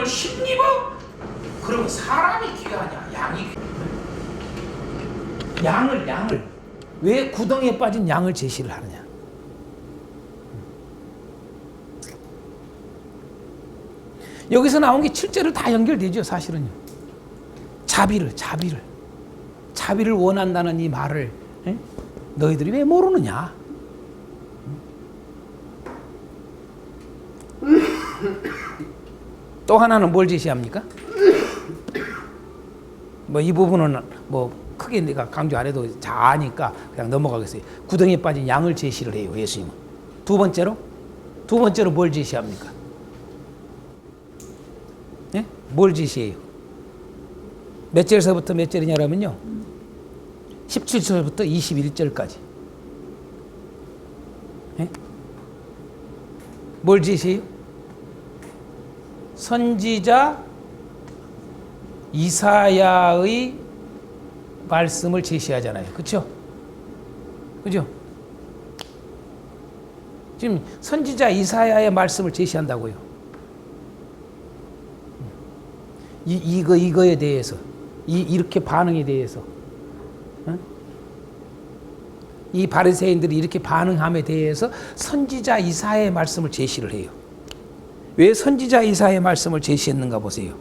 성령을 힘입어? 그러면 사람이 귀가 아니야, 양이 귀. 양을 왜 구덩이에 빠진 양을 제시를 하느냐? 여기서 나온 게 실제로 다 연결되죠, 사실은요. 자비를 원한다는 이 말을 너희들이 왜 모르느냐? 또 하나는 뭘 제시합니까? 뭐 이 부분은 뭐 크게 내가 강조 안 해도 잘 아니까 그냥 넘어가겠어요. 구덩이에 빠진 양을 제시를 해요, 예수님은. 두 번째로 뭘 제시합니까? 네? 뭘 제시해요? 몇 절서부터 몇 절이냐면요, 17절부터 21절까지. 네? 뭘 제시해요? 선지자 이사야의 말씀을 제시하잖아요. 그렇죠? 그죠? 지금 선지자 이사야의 말씀을 제시한다고요. 이거에 대해서, 이렇게 반응에 대해서, 이 바리새인들이 이렇게 반응함에 대해서 선지자 이사야의 말씀을 제시를 해요. 왜 선지자 이사야의 말씀을 제시했는가 보세요.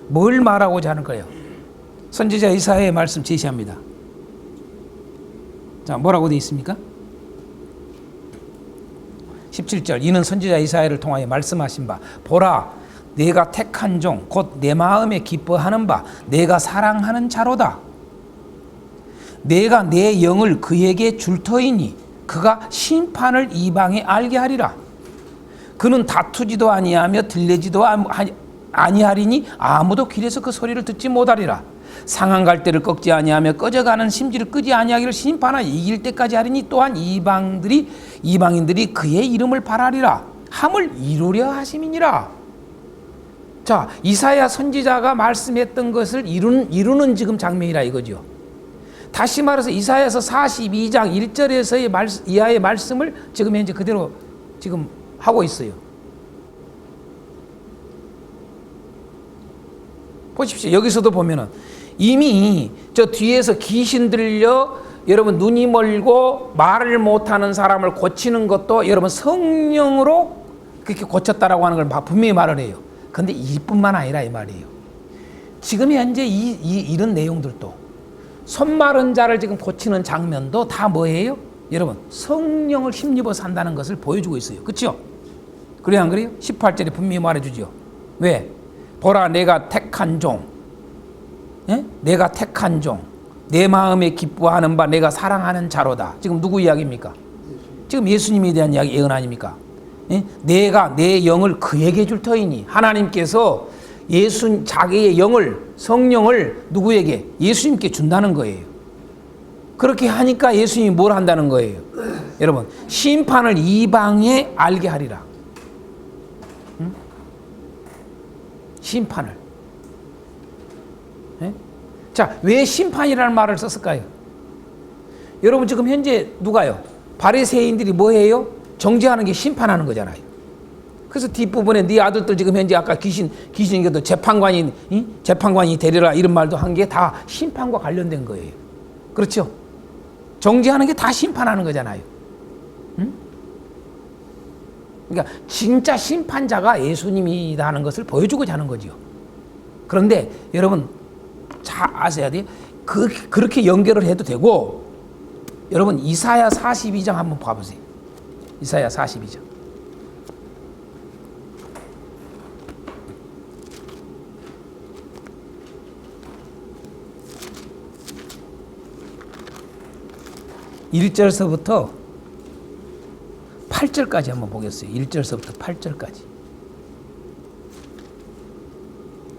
뭘 말하고자 하는 거예요? 선지자 이사야의 말씀 제시합니다. 자, 뭐라고 되어 있습니까? 17절, 이는 선지자 이사야를 통하여 말씀하신 바, 보라, 내가 택한 종, 곧 내 마음에 기뻐하는 바, 내가 사랑하는 자로다. 내가 내 영을 그에게 줄 터이니 그가 심판을 이방에 알게 하리라. 그는 다투지도 아니하며 들리지도 아니하리니 아무도 길에서 그 소리를 듣지 못하리라. 상한 갈대를 꺾지 아니하며 꺼져가는 심지를 끄지 아니하기를 심판하 이길 때까지 하리니 또한 이방인들이 그의 이름을 바라리라 함을 이루려 하심이니라. 자, 이사야 선지자가 말씀했던 것을 이루는 지금 장면이라 이거죠. 다시 말해서 이사야서 42장 1절에서의 이하의 말씀을 지금 현재 그대로 지금 하고 있어요. 보십시오. 여기서도 보면은 이미 저 뒤에서 귀신 들려 여러분 눈이 멀고 말을 못하는 사람을 고치는 것도 여러분 성령으로 그렇게 고쳤다라고 하는 걸 분명히 말을 해요. 근데 이뿐만 아니라 이 말이에요. 지금 현재 이런 내용들도 손 마른 자를 지금 고치는 장면도 다 뭐예요? 여러분 성령을 힘입어 산다는 것을 보여주고 있어요. 그렇죠? 그래요, 안 그래요? 18절에 분명히 말해주죠. 왜? 보라, 내가 택한 종, 내가 택한 종, 내 마음에 기뻐하는 바 내가 사랑하는 자로다. 지금 누구 이야기입니까? 지금 예수님에 대한 이야기, 예언 아닙니까? 내가 내 영을 그에게 줄 터이니, 하나님께서 자기의 영을, 성령을 누구에게? 예수님께 준다는 거예요. 그렇게 하니까 예수님이 뭘 한다는 거예요? 여러분, 심판을 이방에 알게 하리라. 심판을. 자, 왜 심판이라는 말을 썼을까요? 여러분 지금 현재 누가요? 바리새인들이 뭐해요? 정죄하는 게 심판하는 거잖아요. 그래서 뒷부분에 네 아들들 지금 현재 아까 귀신이겨도 재판관이 되리라 이런 말도 한 게 다 심판과 관련된 거예요. 그렇죠? 정죄하는 게 다 심판하는 거잖아요. 그러니까 진짜 심판자가 예수님이라는 것을 보여주고자 하는 거죠. 그런데 여러분 잘 아셔야 돼요. 그렇게 연결을 해도 되고, 여러분 이사야 42장 한번 봐보세요. 이사야 42장. (1절서부터) 8절까지 한번 보겠어요. 1절서부터 8절까지.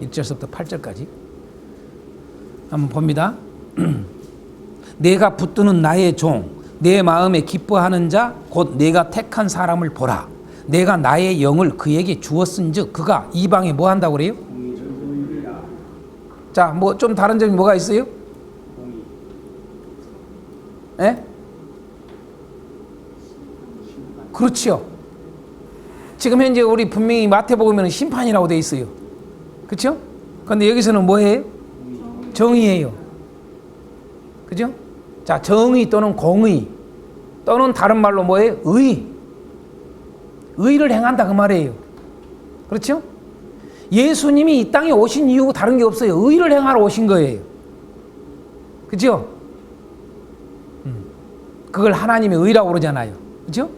1절서부터 8절까지. 한번 봅니다. 내가 붙드는 나의 종, 내 마음에 기뻐하는 자, 곧 내가 택한 사람을 보라. 내가 나의 영을 그에게 주었은즉 그가 이방에 뭐 한다고 그래요? 자, 뭐 좀 다른 점이 뭐가 있어요? 예? 그렇죠. 지금 현재 우리 분명히 마태복음에는 심판이라고 돼 있어요. 그렇죠? 근데 여기서는 뭐예요? 정의예요. 그죠? 자, 정의 또는 공의 또는 다른 말로 뭐예요? 의. 의를 행한다 그 말이에요. 그렇죠? 예수님이 이 땅에 오신 이유가 다른 게 없어요. 의를 행하러 오신 거예요. 그죠? 그걸 하나님의 의라고 그러잖아요. 그죠?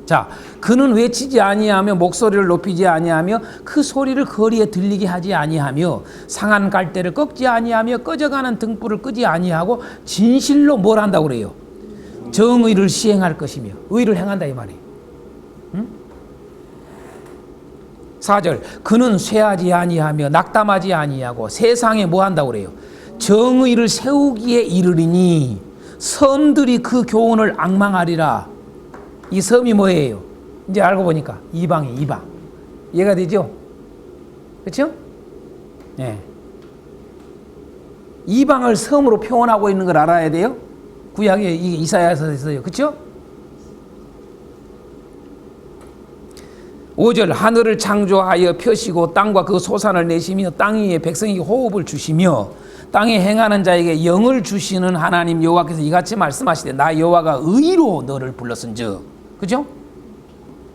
자, 그는 외치지 아니하며 목소리를 높이지 아니하며 그 소리를 거리에 들리게 하지 아니하며 상한 갈대를 꺾지 아니하며 꺼져가는 등불을 끄지 아니하고 진실로 뭘 한다고 그래요? 정의를 시행할 것이며 의를 행한다 이 말이에요. 4절 그는 쇠하지 아니하며 낙담하지 아니하고 세상에 뭐 한다고 그래요? 정의를 세우기에 이르리니 섬들이 그 교훈을 앙망하리라. 이 섬이 뭐예요? 이제 알고 보니까 이방이 이방. 이해가 되죠? 그렇죠? 네. 이방을 섬으로 표현하고 있는 걸 알아야 돼요. 구약에 이사야서 있어요. 그렇죠? 5절 하늘을 창조하여 펴시고 땅과 그 소산을 내시며 땅 위에 백성에게 호흡을 주시며 땅에 행하는 자에게 영을 주시는 하나님 여호와께서 이같이 말씀하시되 나 여호와가 의로 너를 불렀은즉 그죠?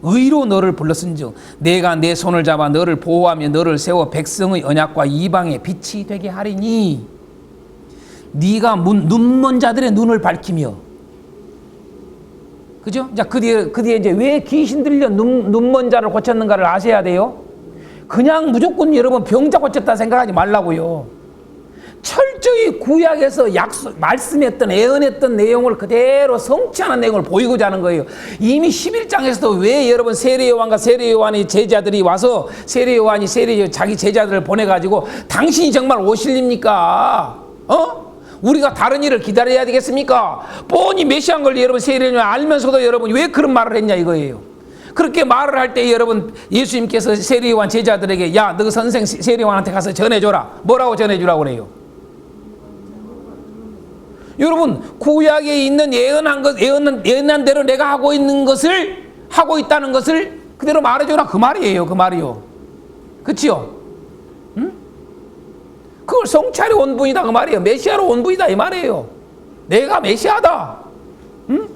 의로 너를 불렀은즉 내가 내 손을 잡아 너를 보호하며 너를 세워 백성의 언약과 이방의 빛이 되게 하리니 네가 눈먼 자들의 눈을 밝히며 그죠? 자, 그 뒤에 이제 왜 귀신 들려 눈먼 자를 고쳤는가를 아셔야 돼요. 그냥 무조건 여러분 병자 고쳤다 생각하지 말라고요. 철저히 구약에서 말씀했던 예언했던 내용을 그대로 성취하는 내용을 보이고자 하는 거예요. 이미 11장에서도 왜 여러분 세례요한과 세례요한의 제자들이 와서 세례요한이 자기 제자들을 보내가지고 당신이 정말 오실립니까? 우리가 다른 일을 기다려야 되겠습니까? 뻔히 메시아인 걸 여러분 세례요한 알면서도 여러분 왜 그런 말을 했냐 이거예요. 그렇게 말을 할 때 여러분 예수님께서 세례요한 제자들에게 야, 너 선생 세례요한한테 가서 전해줘라. 뭐라고 전해주라고 그래요? 여러분 구약에 있는 예언한 대로 내가 하고 있는 것을 하고 있다는 것을 그대로 말해줘라 그 말이에요. 그 말이요. 그치요? 응? 그걸 성찰에 온 분이다 그 말이에요. 메시아로 온 분이다 이 말이에요. 내가 메시아다. 응?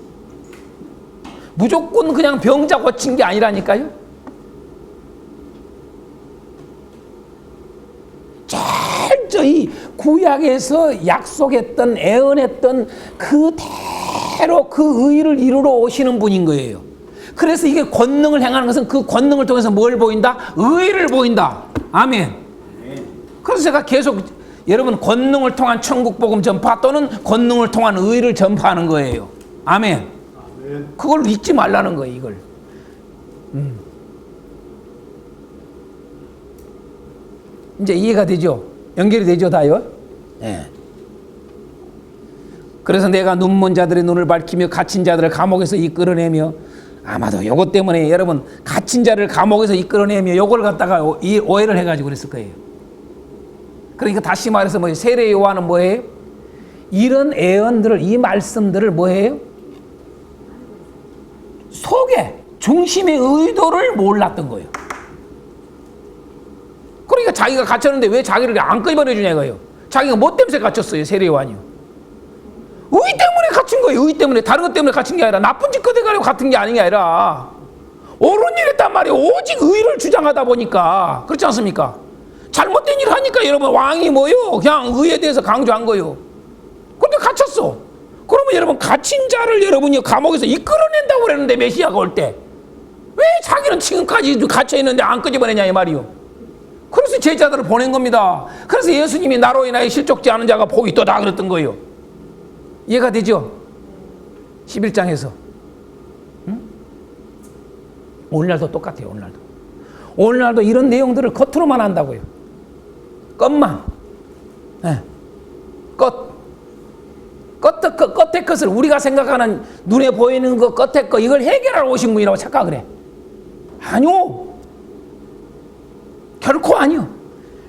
무조건 그냥 병자 고친 게 아니라니까요. 철저히 구약에서 약속했던 애언했던 그대로 그 의를 이루러 오시는 분인 거예요. 그래서 이게 권능을 행하는 것은 그 권능을 통해서 뭘 보인다? 의를 보인다. 아멘. 그래서 제가 계속 여러분 권능을 통한 천국복음 전파 또는 권능을 통한 의를 전파하는 거예요. 아멘. 그걸 잊지 말라는 거예요. 이걸. 이제 이해가 되죠? 연결이 되죠, 다요? 네. 그래서 내가 눈먼 자들의 눈을 밝히며 갇힌 자들을 감옥에서 이끌어내며 아마도 요것 때문에 여러분 갇힌 자를 감옥에서 이끌어내며 요걸 갖다가 오해를 해가지고 그랬을 거예요. 그러니까 다시 말해서 뭐 세례 요한은 뭐예요? 이런 애언들을 이 말씀들을 뭐예요? 속에 중심의 의도를 몰랐던 거예요. 그러니까 자기가 갇혔는데 왜 자기를 안 끌어내주냐 이거예요. 자기가 뭐 때문에 갇혔어요? 세례 요한이요. 의 때문에 갇힌 거예요. 의 때문에. 다른 것 때문에 갇힌 게 아니라 나쁜 짓 꺼내가려고 갇힌 게 아닌 게 아니라 옳은 일 했단 말이에요. 오직 의를 주장하다 보니까. 그렇지 않습니까? 잘못된 일을 하니까 여러분 왕이 뭐요? 그냥 의에 대해서 강조한 거예요. 근데 갇혔어. 그러면 여러분 갇힌 자를 여러분이 감옥에서 이끌어낸다고 그랬는데 메시아가 올 때 왜 자기는 지금까지 갇혀 있는데 안 끄집어내냐 이 말이요. 그래서 제자들을 보낸 겁니다. 그래서 예수님이 나로 인하여 실족지 않은 자가 복이 있도다 그랬던 거예요. 이해가 되죠? 11장에서. 응? 오늘날도 똑같아요. 오늘날도 이런 내용들을 겉으로만 한다고요. 겉만. 네. 겉의 것을 우리가 생각하는 눈에 보이는 것 겉의 것 이걸 해결하러 오신 분이라고 착각을 해. 아니요. 결코 아니요.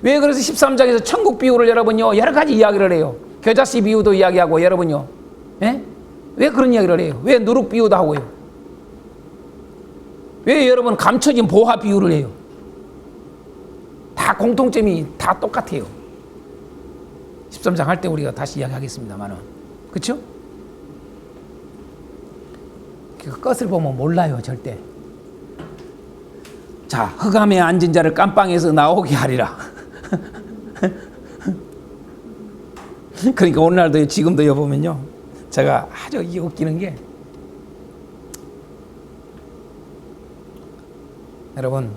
왜 그래서 13장에서 천국 비유를 여러분요 여러 가지 이야기를 해요. 겨자씨 비유도 이야기하고 여러분요. 예? 왜 그런 이야기를 해요? 왜 누룩 비유도 하고요? 왜 여러분 감춰진 보화 비유를 해요? 다 다 공통점이 다 똑같아요. 13장 할 때 우리가 다시 이야기하겠습니다만은. 그렇죠? 그 것을 보면 몰라요, 절대. 자, 흑암에 앉은 자를 깜빵에서 나오게 하리라. 그러니까 오늘날도 지금도 보면요, 제가 아주 이게 웃기는 게, 여러분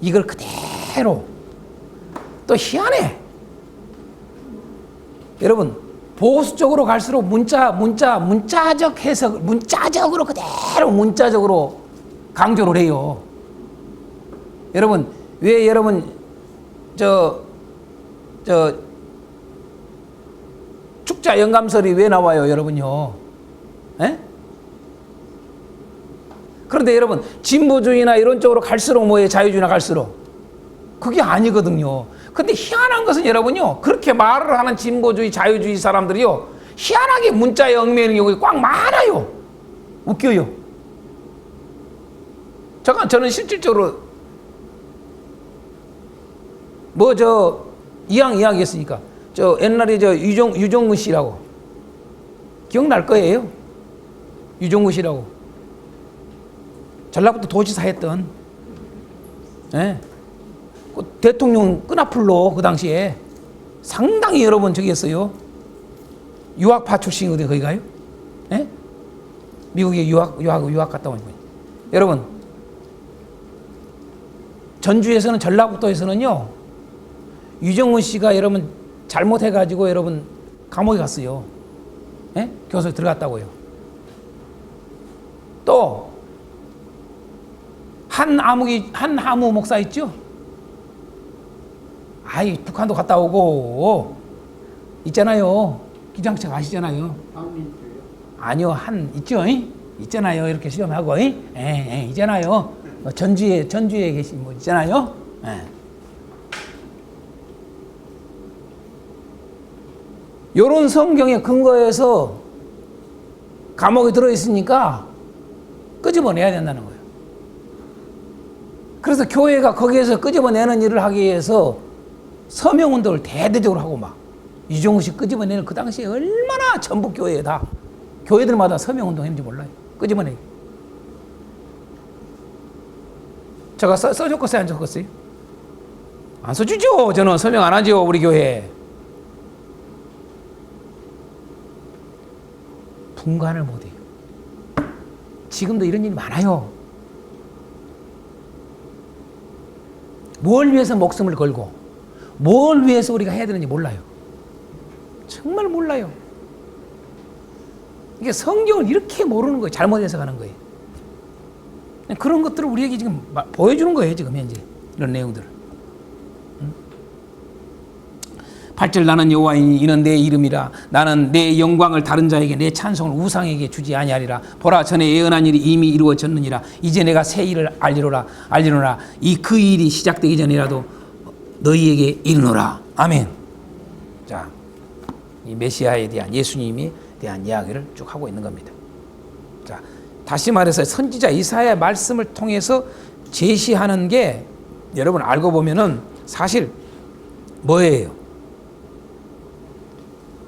이걸 그대로 또 희한해. 여러분 보수적으로 갈수록 문자적 해석, 문자적으로 그대로 문자적으로 강조를 해요. 여러분 왜 여러분 저 축자 영감설이 왜 나와요, 여러분요? 에? 그런데 여러분 진보주의나 이런 쪽으로 갈수록 뭐예요? 자유주의나 갈수록 그게 아니거든요. 근데 희한한 것은 여러분요, 그렇게 말을 하는 진보주의 자유주의 사람들이요, 희한하게 문자에 얽매이는 경우가 꽉 많아요. 웃겨요. 저는 실질적으로 이야기했으니까 저 옛날에 저 유종무 씨라고 기억날 거예요. 유종무 씨라고 전라북도 도지사 했던, 예. 그 대통령 끈앞풀로 그 당시에 상당히 여러분 저기 했어요. 유학파 출신이거든요, 거기 가요. 예? 미국에 유학 갔다 온 거예요. 여러분, 전주에서는, 전라북도에서는요, 유정문 씨가 여러분 잘못해가지고 여러분 감옥에 갔어요. 예? 교소에 들어갔다고요. 또, 한하무 목사 있죠? 아이, 북한도 갔다 오고, 있잖아요. 기장책 아시잖아요. 아니요, 있죠? 있잖아요. 이렇게 시험하고, 있잖아요. 전주에 계신 분 있잖아요. 요런 성경에 근거해서 감옥에 들어있으니까 끄집어내야 된다는 거예요. 그래서 교회가 거기에서 끄집어내는 일을 하기 위해서 서명운동을 대대적으로 하고 막 유종우 씨 끄집어내는 그 당시에 얼마나 전북 교회에 다 교회들마다 서명운동 했는지 몰라요. 끄집어내기. 제가 써줬겠어요, 안 써줬겠어요? 안 써주죠. 저는 서명 안 하죠, 우리 교회. 분간을 못해요. 지금도 이런 일이 많아요. 뭘 위해서 목숨을 걸고 뭘 위해서 우리가 해야 되는지 몰라요. 정말 몰라요. 이게 성경을 이렇게 모르는 거예요. 잘못 해석하는 거예요. 그런 것들을 우리에게 지금 보여주는 거예요. 지금 현재 이런 내용들을. 8절 나는 여호와이니 이는 내 이름이라. 나는 내 영광을 다른 자에게 내 찬송을 우상에게 주지 아니하리라. 보라, 전에 예언한 일이 이미 이루어졌느니라. 이제 내가 새 일을 알리노라. 이 그 일이 시작되기 전이라도 너희에게 이르노라. 아멘. 자, 이 메시아에 대한, 예수님에 대한 이야기를 쭉 하고 있는 겁니다. 자, 다시 말해서 선지자 이사야의 말씀을 통해서 제시하는 게 여러분 알고 보면은 사실 뭐예요?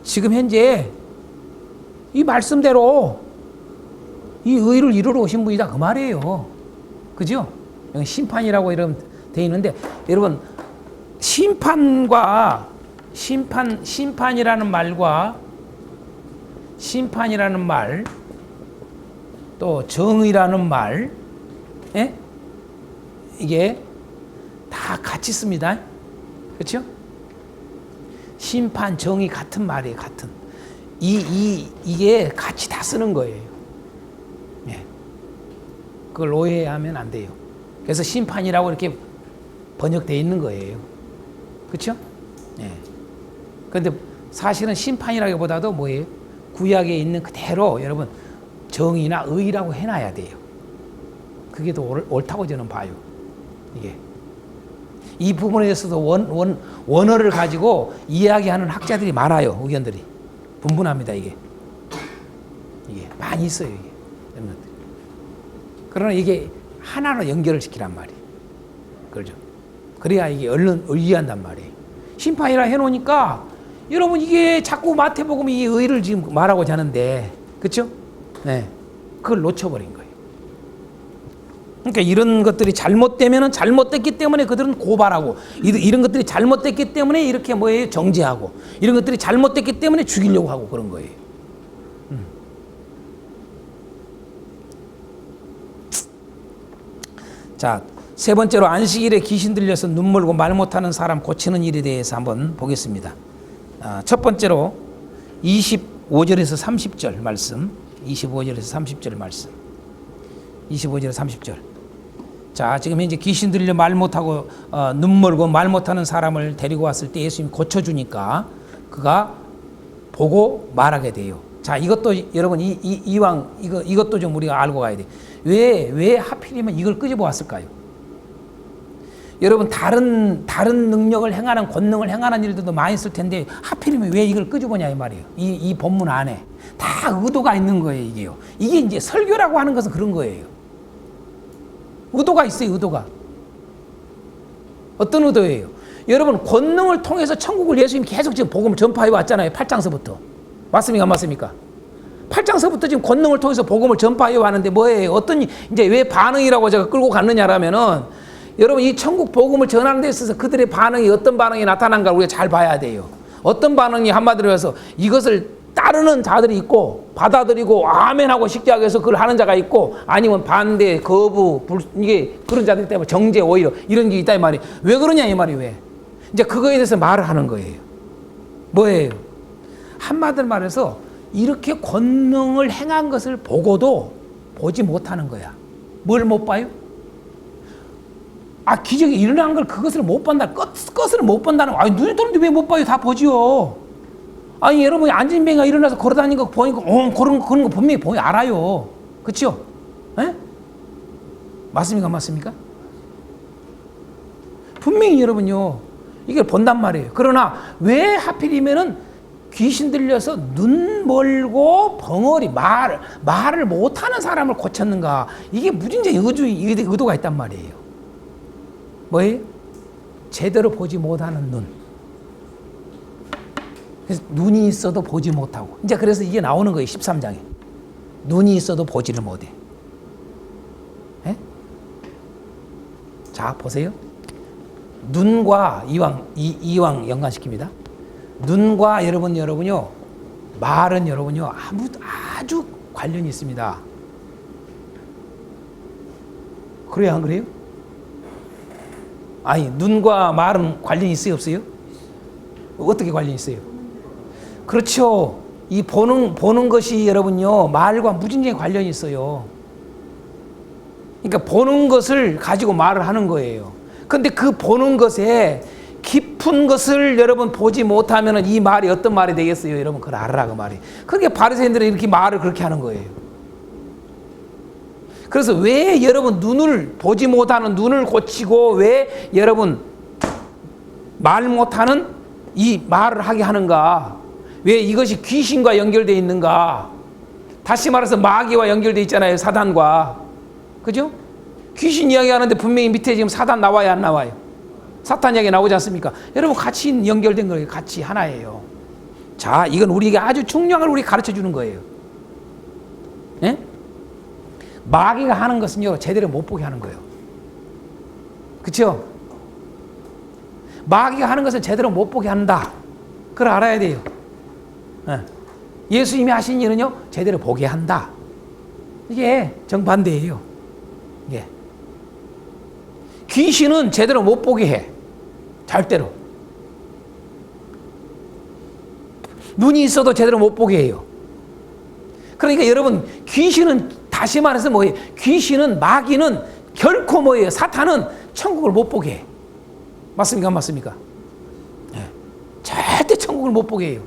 지금 현재 이 말씀대로 이 의를 이루러 오신 분이다, 그 말이에요. 그죠? 여기 심판이라고 이런 돼 있는데, 여러분 심판이라는 말, 또 정의라는 말, 예? 이게 다 같이 씁니다. 그렇죠? 심판, 정의 같은 말이에요, 같은. 이게 같이 다 쓰는 거예요. 예. 그걸 오해하면 안 돼요. 그래서 심판이라고 이렇게 번역되어 있는 거예요. 그렇죠? 예. 그런데 사실은 심판이라기보다도 뭐예요? 구약에 있는 그대로 여러분 정의나 의라고 해놔야 돼요. 그게 더 옳다고 저는 봐요. 이게. 이 부분에 대해서도 원어를 가지고 이야기하는 학자들이 많아요. 의견들이 분분합니다. 이게 많이 있어요. 이게. 그러나 이게 하나로 연결을 시키란 말이에요. 그렇죠? 그래야 이게 얼른 의지한단 말이에요. 심판이라 해놓으니까 여러분 이게 자꾸 마태복음 이 의를 지금 말하고자 하는데, 그렇죠? 네, 그걸 놓쳐버린 거예요. 그러니까 이런 것들이 잘못되면은 잘못됐기 때문에 그들은 고발하고, 이런 것들이 잘못됐기 때문에 이렇게 뭐예요? 정죄하고, 이런 것들이 잘못됐기 때문에 죽이려고 하고 그런 거예요. 자, 세 번째로 안식일에 귀신 들려서 눈 멀고 말 못하는 사람 고치는 일에 대해서 한번 보겠습니다. 첫 번째로 25절에서 30절 말씀, 25절에서 30절 말씀, 25절에서 30절. 자, 지금 현재 귀신 들려 말 못하고 눈 멀고 말 못하는 사람을 데리고 왔을 때 예수님이 고쳐주니까 그가 보고 말하게 돼요. 자, 이것도 여러분 이왕 이것도 좀 우리가 알고 가야 돼. 왜 하필이면 이걸 끄집어 왔을까요? 여러분 다른 능력을 행하는, 권능을 행하는 일들도 많이 있을 텐데 하필이면 왜 이걸 끄집어냐 이 말이에요. 이 본문 안에 다 의도가 있는 거예요. 이게요. 이게 이제 설교라고 하는 것은 그런 거예요. 의도가 있어요. 의도가. 어떤 의도예요? 여러분 권능을 통해서 천국을 예수님이 계속 지금 복음을 전파해 왔잖아요. 8장서부터. 맞습니까? 안 맞습니까? 8장서부터 지금 권능을 통해서 복음을 전파해 왔는데 뭐예요? 어떤 이제 왜 반응이라고 제가 끌고 갔느냐라면은 여러분 이 천국 복음을 전하는 데 있어서 그들의 반응이 어떤 반응이 나타난가 우리가 잘 봐야 돼요. 어떤 반응이 한마디로 해서 이것을 따르는 자들이 있고 받아들이고 아멘하고 식지하게해서 그걸 하는 자가 있고 아니면 반대, 거부, 이게 그런 자들 때문에 정죄 오히려 이런 게 있다 이 말이에요. 왜 그러냐 이 말이 왜? 이제 그거에 대해서 말을 하는 거예요. 뭐예요? 한마디로 말해서 이렇게 권능을 행한 것을 보고도 보지 못하는 거야. 뭘 못 봐요? 기적이 일어난 걸 그것을 못 본다. 것을 못 본다는 거. 눈이 떠는데 왜 못 봐요? 다 보지요. 여러분이 안진뱅이가 일어나서 걸어다니는 거 보니까 그런 거 분명히 알아요. 그렇죠? 에? 맞습니까? 맞습니까? 분명히 여러분요 이걸 본단 말이에요. 그러나 왜 하필이면은 귀신 들려서 눈 멀고 벙어리 말을 못하는 사람을 고쳤는가? 이게 무진제 의도가 있단 말이에요. 뭐예요? 제대로 보지 못하는 눈. 그래서 눈이 있어도 보지 못하고. 이제 그래서 이게 나오는 거예요. 13장에. 눈이 있어도 보지를 못해. 에? 자, 보세요. 눈과 이왕 연관시킵니다. 눈과 여러분요, 말은 여러분요, 아주 관련이 있습니다. 그래요, 안 그래요? 눈과 말은 관련이 있어요, 없어요? 어떻게 관련이 있어요? 그렇죠. 이 보는 것이 여러분요, 말과 무진장에 관련이 있어요. 그러니까 보는 것을 가지고 말을 하는 거예요. 근데 그 보는 것에 깊은 것을 여러분 보지 못하면 이 말이 어떤 말이 되겠어요? 여러분 그걸 알아라 그 말이. 그러니까 바리새인들은 이렇게 말을 그렇게 하는 거예요. 그래서 왜 여러분 눈을 보지 못하는 눈을 고치고 왜 여러분 말 못하는 이 말을 하게 하는가? 왜 이것이 귀신과 연결되어 있는가? 다시 말해서 마귀와 연결되어 있잖아요. 사단과. 그죠? 귀신 이야기하는데 분명히 밑에 지금 사단 나와야 안 나와요? 사탄 이야기 나오지 않습니까? 여러분 같이 연결된 거예요. 같이 하나예요. 자, 이건 우리에게 아주 중요한 걸 우리 가르쳐 주는 거예요. 예? 마귀가 하는 것은요 제대로 못 보게 하는 거예요. 그렇죠? 마귀가 하는 것은 제대로 못 보게 한다. 그걸 알아야 돼요. 예. 예수님이 하신 일은요 제대로 보게 한다. 이게 정반대예요. 이게 귀신은 제대로 못 보게 해. 절대로. 눈이 있어도 제대로 못 보게 해요. 그러니까 여러분 귀신은 다시 말해서 뭐예요? 귀신은 마귀는 결코 뭐예요? 사탄은 천국을 못 보게 해. 맞습니까? 안 맞습니까? 네. 절대 천국을 못 보게 해요.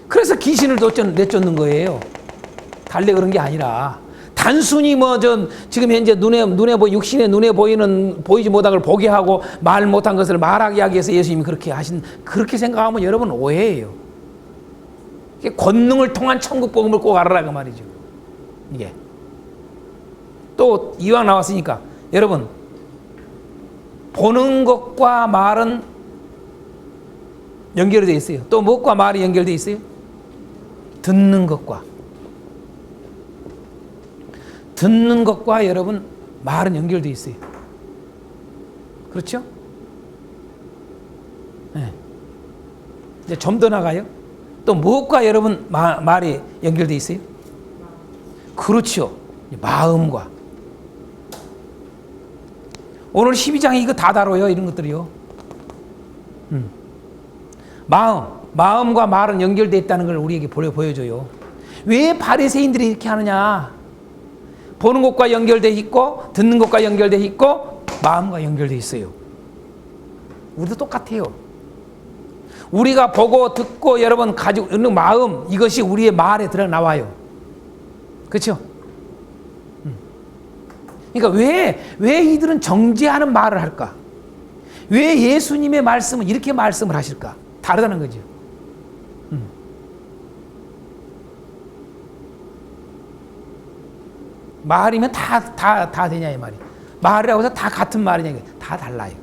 그래서 귀신을 내쫓는 거예요. 달래 그런 게 아니라 단순히 지금 현재 육신의 눈에 보이지 못한 걸 보게 하고 말 못한 것을 말하게 하기 위해서 예수님이 그렇게 생각하면 여러분 오해예요. 이게 권능을 통한 천국 복음을 꼭 알아라 그 말이죠. 이게 또 이왕 나왔으니까 여러분, 보는 것과 말은 연결이 되어 있어요. 또 무엇과 말이 연결되어 있어요? 듣는 것과 여러분 말은 연결되어 있어요. 그렇죠? 네. 이제 좀 더 나가요. 또 무엇과 여러분 말이 연결되어 있어요? 그렇죠. 마음과. 오늘 12장에 이거 다 다뤄요. 이런 것들이요. 마음과 말은 연결되어 있다는 걸 우리에게 보여줘요. 왜 바리새인들이 이렇게 하느냐? 보는 것과 연결되어 있고 듣는 것과 연결되어 있고 마음과 연결되어 있어요. 우리도 똑같아요. 우리가 보고 듣고 여러분 가지고 있는 마음, 이것이 우리의 말에 들어 나와요. 그렇죠? 그러니까 왜 이들은 정죄하는 말을 할까? 왜 예수님의 말씀은 이렇게 말씀을 하실까? 다르다는 거죠. 말이면 다 되냐 이 말이. 말이라고 해서 다 같은 말이냐, 다 달라요.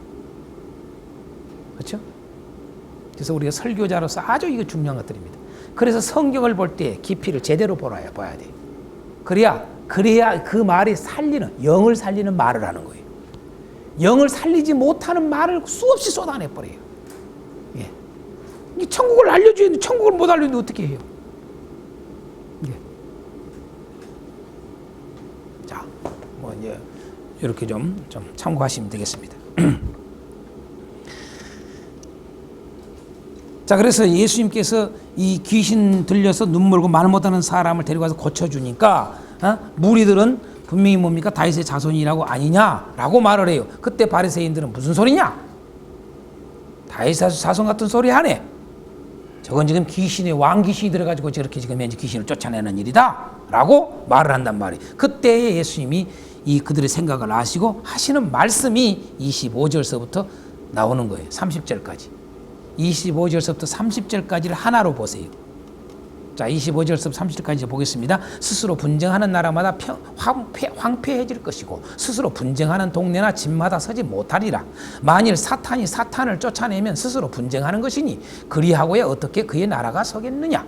그렇죠? 그래서 우리가 설교자로서 아주 이거 중요한 것들입니다. 그래서 성경을 볼 때 깊이를 제대로 봐야 돼. 그래야 그 말이 영을 살리는 말을 하는 거예요. 영을 살리지 못하는 말을 수없이 쏟아내버려요. 예. 이 천국을 알려줘야 되는데 천국을 못 알려주는데 어떻게 해요? 예. 자, 뭐 이제 이렇게 좀 참고하시면 되겠습니다. 자, 그래서 예수님께서 이 귀신 들려서 눈 멀고 말 못하는 사람을 데려가서 고쳐주니까 무리들은 분명히 뭡니까? 다윗의 자손이라고 아니냐라고 말을 해요. 그때 바리새인들은 무슨 소리냐? 다윗의 자손 같은 소리 하네. 저건 지금 왕귀신이 들어가지고 저렇게 지금 현재 귀신을 쫓아내는 일이다 라고 말을 한단 말이에요. 그때에 예수님이 그들의 생각을 아시고 하시는 말씀이 25절서부터 나오는 거예요. 30절까지. 25절서부터 30절까지를 하나로 보세요. 자, 25절서부터 30절까지 보겠습니다. 스스로 분쟁하는 나라마다 황폐해질 것이고 스스로 분쟁하는 동네나 집마다 서지 못하리라. 만일 사탄이 사탄을 쫓아내면 스스로 분쟁하는 것이니 그리하고야 어떻게 그의 나라가 서겠느냐.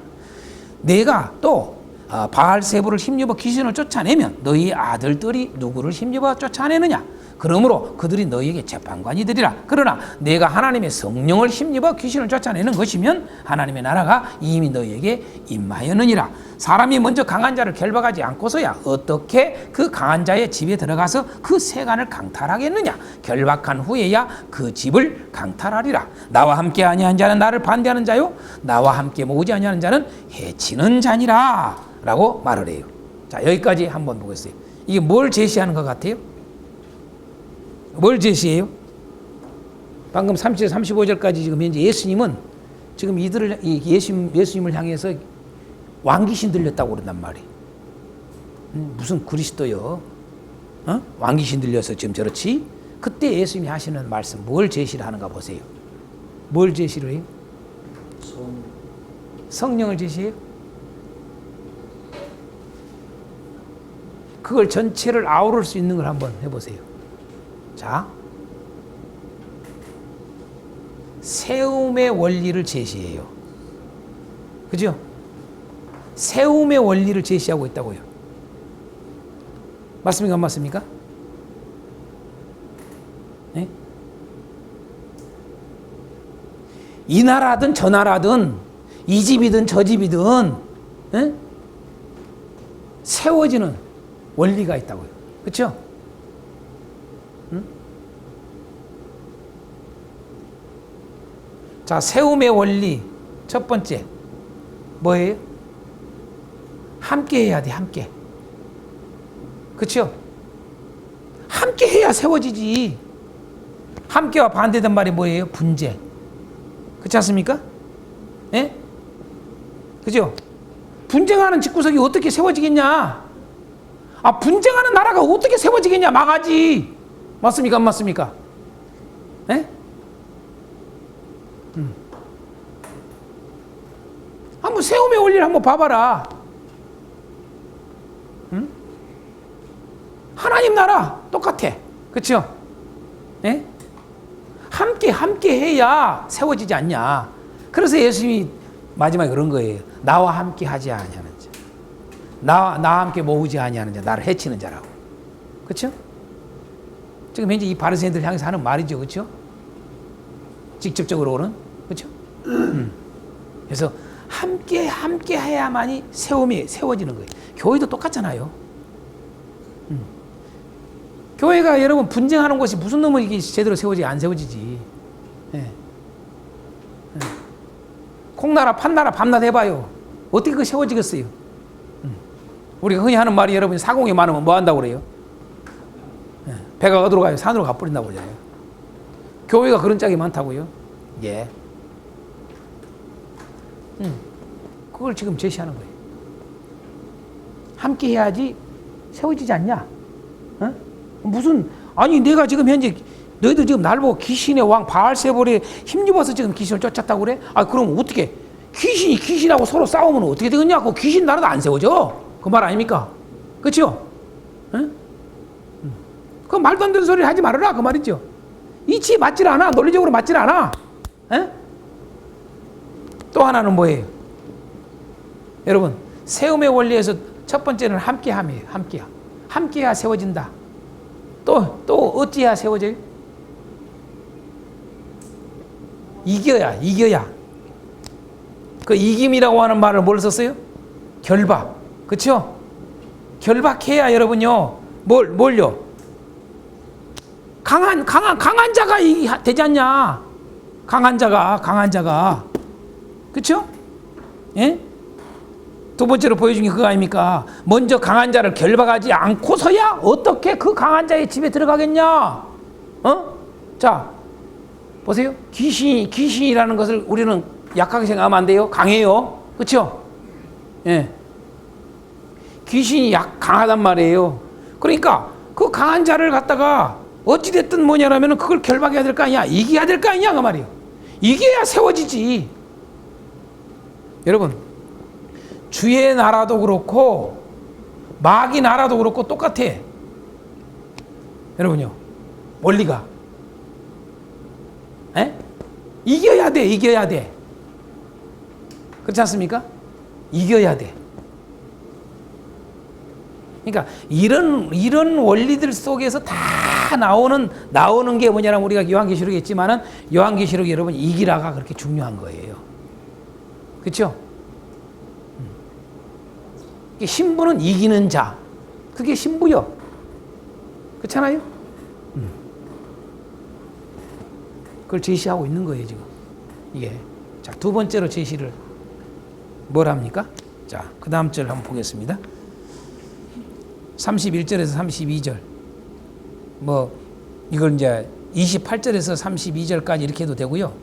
내가 또 바알세부를 힘입어 귀신을 쫓아내면 너희 아들들이 누구를 힘입어 쫓아내느냐. 그러므로 그들이 너희에게 재판관이 되리라. 그러나 내가 하나님의 성령을 힘입어 귀신을 쫓아내는 것이면 하나님의 나라가 이미 너희에게 임하였느니라. 사람이 먼저 강한 자를 결박하지 않고서야 어떻게 그 강한 자의 집에 들어가서 그 세간을 강탈하겠느냐. 결박한 후에야 그 집을 강탈하리라. 나와 함께 아니한 자는 나를 반대하는 자요 나와 함께 모으지 아니하는 자는 해치는 자니라 라고 말을 해요. 자, 여기까지 한번 보겠어요. 이게 뭘 제시하는 것 같아요? 뭘 제시해요? 방금 30절, 35절까지 지금 현재 예수님은 지금 예수님을 향해서 왕귀신 들렸다고 그런단 말이에요. 무슨 그리스도요? 왕귀신 들려서 지금 저렇지? 그때 예수님이 하시는 말씀, 뭘 제시를 하는가 보세요. 뭘 제시를 해요? 성령을 제시해요? 그걸 전체를 아우를 수 있는 걸 한번 해보세요. 자, 세움의 원리를 제시해요. 그죠? 세움의 원리를 제시하고 있다고요. 맞습니까? 안 맞습니까? 네? 이 나라든 저 나라든 이 집이든 저 집이든 네? 세워지는 원리가 있다고요. 그렇죠? 자, 세움의 원리 첫 번째 뭐예요? 함께 해야 돼. 함께. 그렇죠? 함께 해야 세워지지. 함께와 반대된 말이 뭐예요? 분쟁. 그렇지 않습니까? 예? 그죠? 분쟁하는 집구석이 어떻게 세워지겠냐? 분쟁하는 나라가 어떻게 세워지겠냐? 망하지. 맞습니까? 안 맞습니까? 예? 한번 세움의 원리를 한번 봐봐라. 나라 똑같아. 그렇죠? 예? 함께 해야 세워지지 않냐. 그래서 예수님이 마지막에 그런 거예요. 나와 함께 하지 아니하는 자, 나와 함께 모으지 아니하는 자, 나를 해치는 자라고. 그렇죠? 지금 현재 이 바리새인들 향해서 하는 말이죠. 그렇죠? 직접적으로는. 그렇죠? 그래서 함께 해야만이 세움이 세워지는 거예요. 교회도 똑같잖아요. 교회가 여러분 분쟁하는 것이 무슨 놈은 이게 제대로 세워지지 안 세워지지. 예. 콩나라 판나라 밤낮 해봐요. 어떻게 그 세워지겠어요? 우리가 흔히 하는 말이 여러분 사공이 많으면 뭐 한다고 그래요? 예. 배가 어디로 가요? 산으로 가버린다고 그러잖아요. 교회가 그런 짝이 많다고요? 예. 그걸 지금 제시하는 거예요. 함께 해야지 세워지지 않냐? 어? 무슨 아니 내가 지금 현재 너희들 지금 날 보고 귀신의 왕 바알세볼에 힘입어서 지금 귀신을 쫓았다고 그래? 아 그럼 어떻게 귀신이 귀신하고 서로 싸우면 어떻게 되겠냐? 그 귀신 나라도 안 세워져. 그 말 아닙니까? 그렇죠? 응? 그 말도 안 되는 소리 하지 말아라 그 말이죠. 이치에 맞질 않아. 논리적으로 맞질 않아. 에? 또 하나는 뭐예요? 여러분 세움의 원리에서 첫 번째는 함께함이에요. 함께해야 세워진다. 또 어찌해야 세워져요? 이겨야. 그 이김이라고 하는 말을 뭘 썼어요? 결박. 그렇죠? 결박해야 여러분요. 뭘요? 강한 자가 되지 않냐? 강한 자가. 그렇죠? 예? 두 번째로 보여준 게 그거 아닙니까? 먼저 강한 자를 결박하지 않고서야 어떻게 그 강한 자의 집에 들어가겠냐? 자, 보세요. 귀신이라는 것을 우리는 약하게 생각하면 안 돼요. 강해요. 그렇죠? 예. 귀신이 강하단 말이에요. 그러니까 그 강한 자를 갖다가 어찌됐든 뭐냐라면 그걸 결박해야 될 거 아니야? 이겨야 될 거 아니냐? 그 말이에요. 이겨야 세워지지. 여러분, 주의 나라도 그렇고 마귀 나라도 그렇고 똑같아. 여러분요, 원리가. 에? 이겨야 돼. 그렇지 않습니까? 이겨야 돼. 그러니까 이런 원리들 속에서 다 나오는 게 뭐냐면 우리가 요한계시록에 있지만은 요한계시록 여러분 이기라가 그렇게 중요한 거예요. 그렇죠? 신부는 이기는 자. 그게 신부요. 그렇잖아요? 그걸 제시하고 있는 거예요, 지금. 이게. 자, 두 번째로 제시를 뭘 합니까? 자, 그 다음 절 한번 보겠습니다. 31절에서 32절. 이걸 이제 28절에서 32절까지 이렇게 해도 되고요.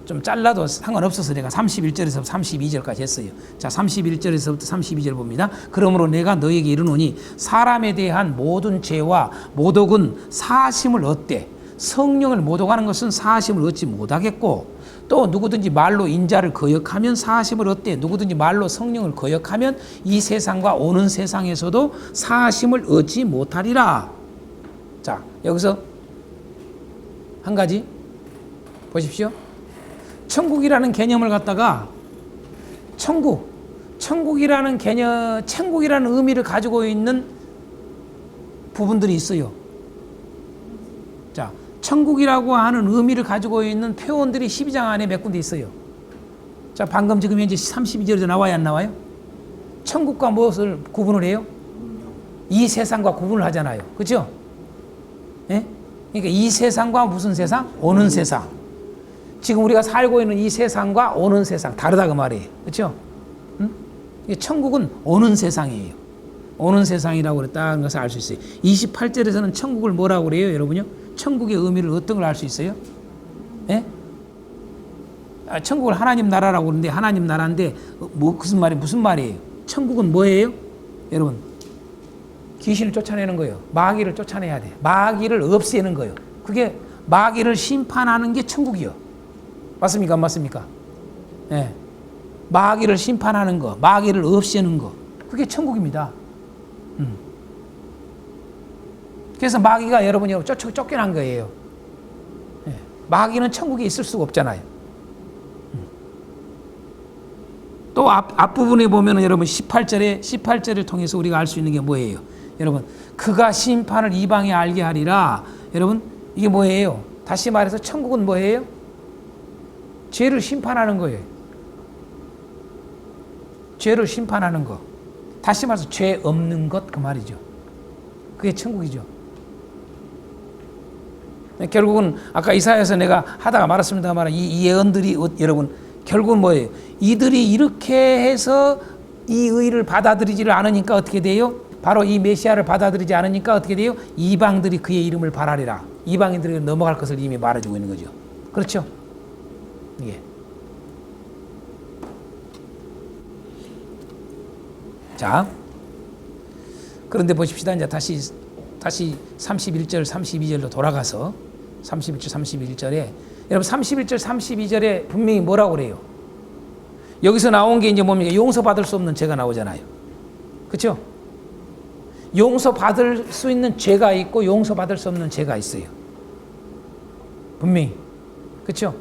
좀 잘라도 상관없어서 내가 31절에서 32절까지 했어요. 자, 31절에서부터 32절 봅니다. 그러므로 내가 너에게 이르노니 사람에 대한 모든 죄와 모독은 사하심을 얻되 성령을 모독하는 것은 사하심을 얻지 못하겠고 또 누구든지 말로 인자를 거역하면 사하심을 얻되 누구든지 말로 성령을 거역하면 이 세상과 오는 세상에서도 사하심을 얻지 못하리라. 자, 여기서 한 가지 보십시오. 천국이라는 개념을 갖다가 천국이라는 개념, 천국이라는 의미를 가지고 있는 부분들이 있어요. 자, 천국이라고 하는 의미를 가지고 있는 표현들이 12장 안에 몇 군데 있어요. 자, 방금 지금 현재 32절에서 나와요, 안 나와요? 천국과 무엇을 구분을 해요? 이 세상과 구분을 하잖아요. 그렇죠? 예? 그러니까 이 세상과 무슨 세상? 오는 세상. 지금 우리가 살고 있는 이 세상과 오는 세상 다르다 그 말이에요. 그렇죠? 천국은 오는 세상이에요. 오는 세상이라고 그랬다는 것을 알 수 있어요. 28절에서는 천국을 뭐라고 그래요, 여러분요? 천국의 의미를 어떤 걸 알 수 있어요? 예? 천국을 하나님 나라라고 그러는데 하나님 나라인데 무슨 말이에요? 천국은 뭐예요? 여러분, 귀신을 쫓아내는 거예요. 마귀를 쫓아내야 돼. 마귀를 없애는 거예요. 그게 마귀를 심판하는 게 천국이요. 맞습니까? 안 맞습니까? 예. 마귀를 심판하는 거, 마귀를 없애는 거, 그게 천국입니다. 그래서 마귀가 여러분이 쫓겨난 거예요. 예. 마귀는 천국에 있을 수가 없잖아요. 또 앞부분에 보면은 여러분 18절을 통해서 우리가 알 수 있는 게 뭐예요? 여러분, 그가 심판을 이방에 알게 하리라. 여러분, 이게 뭐예요? 다시 말해서 천국은 뭐예요? 죄를 심판하는 거예요. 죄를 심판하는 거. 다시 말해서 죄 없는 것, 그 말이죠. 그게 천국이죠. 결국은 아까 이사야에서 내가 하다가 말았습니다만 이 예언들이 여러분 결국은 뭐예요? 이들이 이렇게 해서 이 의를 받아들이지를 않으니까 어떻게 돼요? 바로 이 메시아를 받아들이지 않으니까 어떻게 돼요? 이방들이 그의 이름을 발하리라. 이방인들이 넘어갈 것을 이미 말해주고 있는 거죠. 그렇죠? 예. 자, 그런데 보십시다. 이제 다시 31절, 32절로 돌아가서 31절, 31절에 여러분 31절, 32절에 분명히 뭐라고 그래요? 여기서 나온 게 이제 뭡니까? 용서받을 수 없는 죄가 나오잖아요. 그렇죠? 용서받을 수 있는 죄가 있고 용서받을 수 없는 죄가 있어요. 분명히. 그렇죠?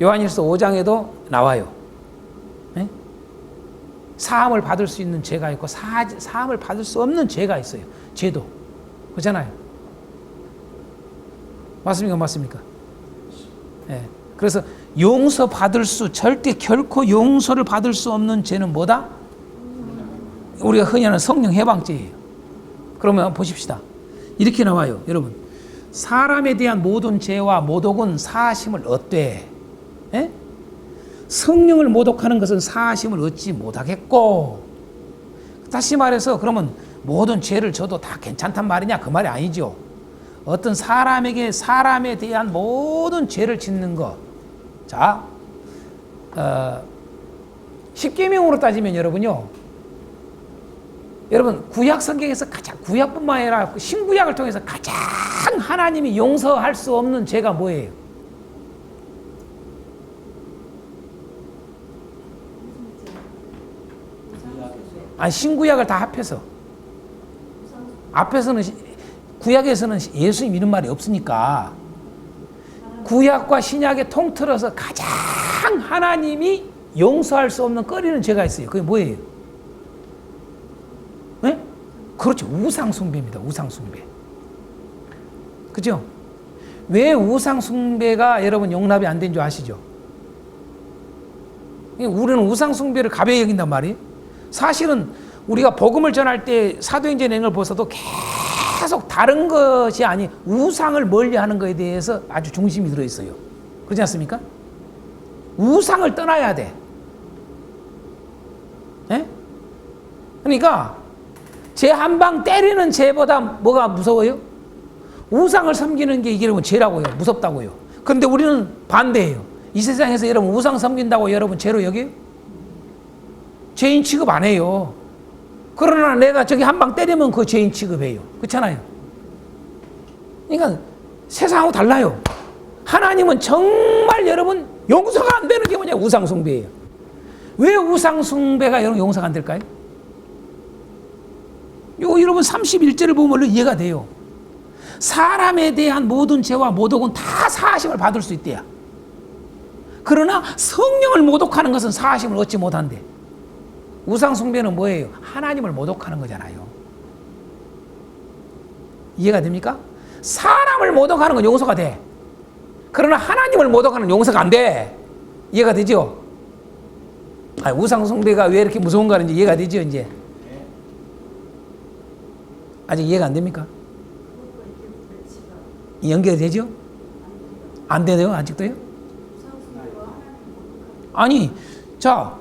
요한일서 5장에도 나와요. 네? 사함을 받을 수 있는 죄가 있고 사함을 받을 수 없는 죄가 있어요. 죄도. 그렇잖아요. 맞습니까? 맞습니까? 네. 그래서 절대 결코 용서를 받을 수 없는 죄는 뭐다? 우리가 흔히 하는 성령 해방죄예요. 그러면 보십시다. 이렇게 나와요. 여러분, 사람에 대한 모든 죄와 모독은 사하심을 얻되 성령을 모독하는 것은 사하심을 얻지 못하겠고, 다시 말해서 그러면 모든 죄를 져도 다 괜찮단 말이냐? 그 말이 아니죠. 어떤 사람에 대한 모든 죄를 짓는 것. 자, 10계명으로 따지면 여러분요. 여러분 구약 성경에서 가장 구약뿐만 아니라 신구약을 통해서 가장 하나님이 용서할 수 없는 죄가 뭐예요? 아니 신구약을 다 합해서 앞에서는 구약에서는 예수님 이런 말이 없으니까 구약과 신약에 통틀어서 가장 하나님이 용서할 수 없는 꺼리는 죄가 있어요. 그게 뭐예요? 네? 그렇죠. 우상숭배입니다. 우상숭배. 그죠? 왜 우상숭배가 여러분 용납이 안 된 줄 아시죠? 우리는 우상숭배를 가벼이 여긴단 말이에요. 사실은 우리가 복음을 전할 때 사도행전 내용을 보서도 계속 다른 것이 아닌 우상을 멀리하는 것에 대해서 아주 중심이 들어있어요. 그렇지 않습니까? 우상을 떠나야 돼. 네? 그러니까 죄 한 방 때리는 죄보다 뭐가 무서워요? 우상을 섬기는 게 이게 여러분 죄라고요. 무섭다고요. 그런데 우리는 반대예요. 이 세상에서 여러분 우상 섬긴다고 여러분 죄로 여겨요? 죄인 취급 안 해요. 그러나 내가 저기 한 방 때리면 그 죄인 취급해요. 그렇잖아요. 그러니까 세상하고 달라요. 하나님은 정말 여러분 용서가 안 되는 게 뭐냐? 우상숭배예요. 왜 우상숭배가 여러분 용서가 안 될까요? 여러분 31절을 보면 이해가 돼요. 사람에 대한 모든 죄와 모독은 다 사하심을 받을 수 있대요. 그러나 성령을 모독하는 것은 사하심을 얻지 못한대. 우상숭배는 뭐예요? 하나님을 모독하는 거잖아요. 이해가 됩니까? 사람을 모독하는 건 용서가 돼. 그러나 하나님을 모독하는 용서가 안 돼. 이해가 되죠? 우상숭배가 왜 이렇게 무서운가는 이해가 되죠, 이제? 아직 이해가 안 됩니까? 연결되죠? 안 되네요, 아직도요? 아니, 자,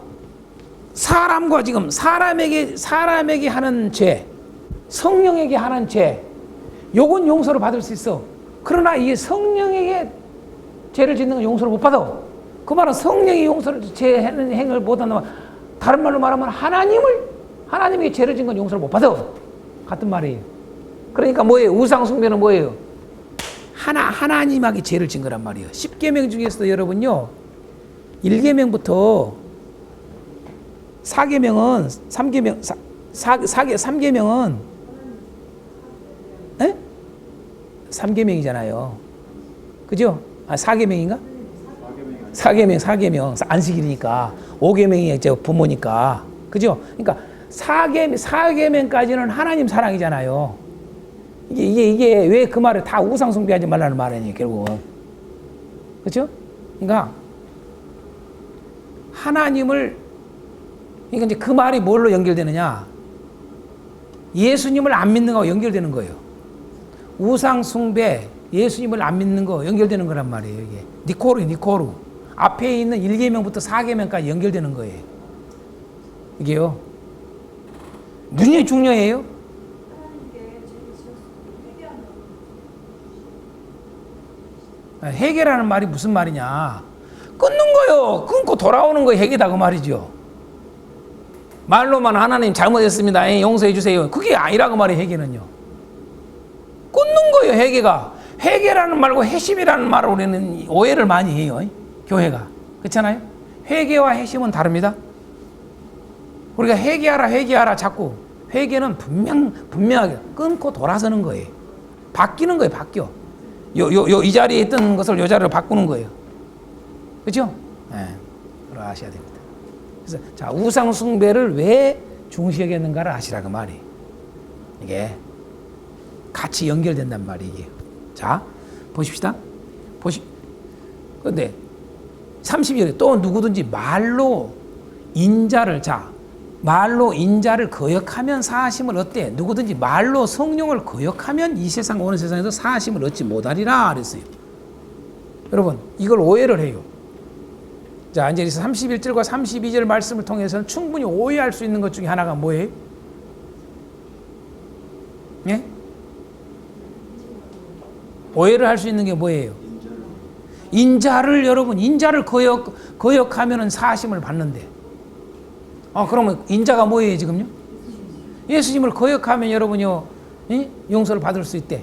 사람과 지금 사람에게 하는 죄, 성령에게 하는 죄, 요건 용서를 받을 수 있어. 그러나 이게 성령에게 죄를 짓는 건 용서를 못 받아. 그 말은 성령이 용서를 죄하는 행을 못한다. 다른 말로 말하면 하나님에게 죄를 짓는 건 용서를 못 받아. 같은 말이에요. 그러니까 뭐예요? 우상숭배는 뭐예요? 하나님에게 죄를 진 거란 말이에요. 10계명 중에서도 여러분요, 1계명부터 3계명은 네? 3계명이잖아요. 그죠? 4계명인가? 4계명 안식일이니까 5계명이 저 부모니까. 그죠? 그러니까 4계명까지는 하나님 사랑이잖아요. 이게 왜 그 말을 다 우상 숭배하지 말라는 말이니 결국은. 그죠? 그러니까 하나님을, 그러니까 이제 그 말이 뭘로 연결되느냐? 예수님을 안 믿는 거와 연결되는 거예요. 우상 숭배, 예수님을 안 믿는 거 연결되는 거란 말이에요. 이게 니코루 앞에 있는 1계명부터 4계명까지 연결되는 거예요. 이게요. 굉장히 중요해요. 회개라는 말이 무슨 말이냐? 끊는 거요. 끊고 돌아오는 거 회개다 그 말이죠. 말로만 하나님 잘못했습니다, 용서해 주세요, 그게 아니라 그 말이에요. 회개는요. 끊는 거예요. 회개가. 회개라는 말고 회심이라는 말을 우리는 오해를 많이 해요. 교회가. 그렇잖아요. 회개와 회심은 다릅니다. 우리가 회개하라 자꾸. 회개는 분명하게 끊고 돌아서는 거예요. 바뀌는 거예요. 바뀌어. 이 자리에 있던 것을 이 자리로 바꾸는 거예요. 그렇죠? 네. 그걸 아셔야 됩니다. 그래서 자, 우상 숭배를 왜 중시 여겼는가를 아시라 그 말이. 이게 같이 연결된단 말이 이게. 자, 보십시다. 그런데 32절에 또 누구든지 말로 인자를 거역하면 사하심을 어때? 누구든지 말로 성령을 거역하면 이 세상 오는 세상에서 사하심을 얻지 못하리라 그랬어요. 여러분, 이걸 오해를 해요. 자, 이제 31절과 32절 말씀을 통해서는 충분히 오해할 수 있는 것 중에 하나가 뭐예요? 예? 오해를 할 수 있는 게 뭐예요? 여러분, 인자를 거역하면은 사하심을 받는데. 그러면 인자가 뭐예요, 지금요? 예수님을 거역하면 여러분요, 용서를 받을 수 있대.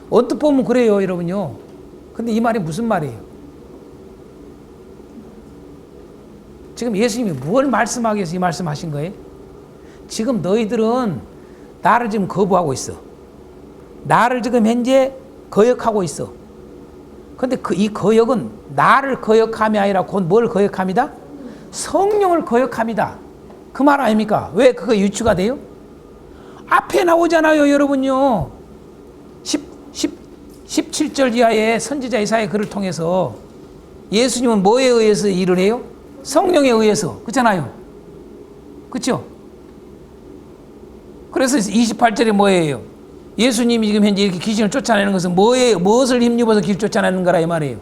언뜻 보면 그래요, 여러분요. 근데 이 말이 무슨 말이에요? 지금 예수님이 뭘 말씀하기 위해서 이 말씀하신 거예요? 지금 너희들은 나를 지금 거부하고 있어. 나를 지금 현재 거역하고 있어. 근데 이 거역은 나를 거역함이 아니라 곧 뭘 거역합니다? 성령을 거역합니다. 그 말 아닙니까? 왜 그거 유추가 돼요? 앞에 나오잖아요, 여러분요. 17절 이하의 선지자 이사야의 글을 통해서 예수님은 뭐에 의해서 일을 해요? 성령에 의해서. 그렇잖아요. 그렇죠? 그래서 28절에 뭐예요? 예수님이 지금 현재 이렇게 귀신을 쫓아내는 것은 무엇을 힘입어서 귀를 쫓아내는 거라 이 말이에요.